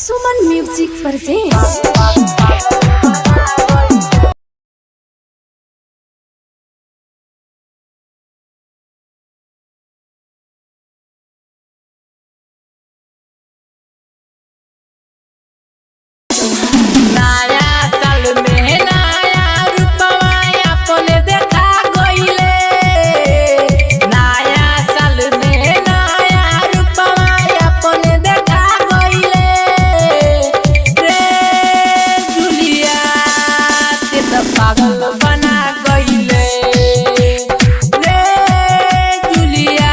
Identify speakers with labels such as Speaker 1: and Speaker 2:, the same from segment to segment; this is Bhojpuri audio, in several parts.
Speaker 1: सुमन म्यूजिक प्रेजेंट।
Speaker 2: पागल बना गईले रे जुलिया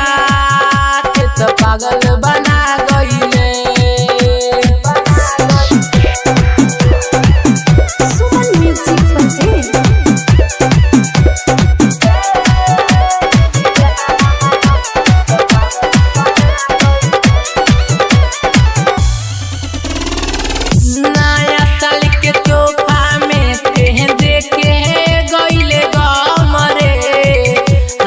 Speaker 2: के तो पागल बना गईले।
Speaker 1: सुमन म्यूजिक प्रेजेंट।
Speaker 2: नया साल के तोहफा में तेह देके गईले गमरे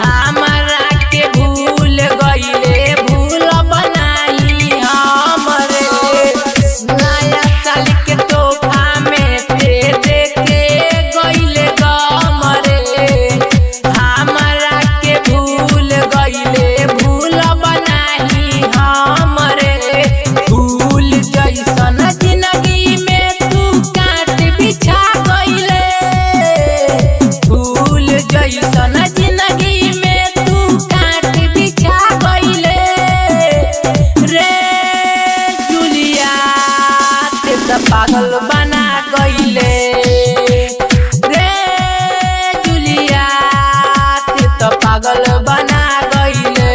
Speaker 2: हमरा के भूल गईले भूल बनाई हमरे। नया साल के तोहफा में तेह देके गईले गमरे हमरा के भूल गईले भूल बनाई हमरे। भूल जैसन जिंदगी में तू काट बिछा गईले भूल जैसन जिंदगी में तू काट बिछा गईले रे जुलिया ते तो पागल बना गईले रे जुलिया ते तो पागल बना गईले।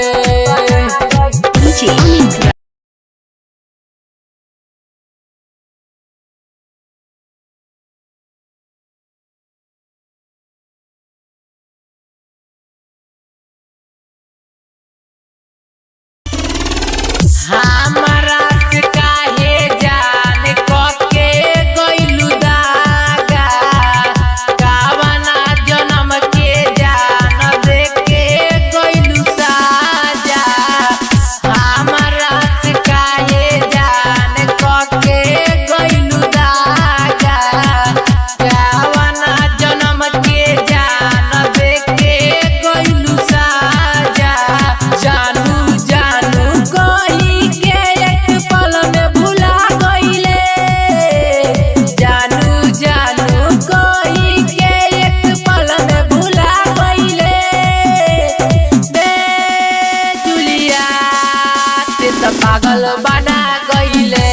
Speaker 2: हमरा से काहे जान कके गइलू दागा कावना जन्म के जान देके गइलू साजा। हमरा से काहे जान कके गइलू दागा कावना जन्म के जान देके गइलू साजा। जानू जानू कही के एक पल में भुला गईले जानू जानू कही के एक पल में भुला गईले बे जुलिया ते तो पागल बना गईले।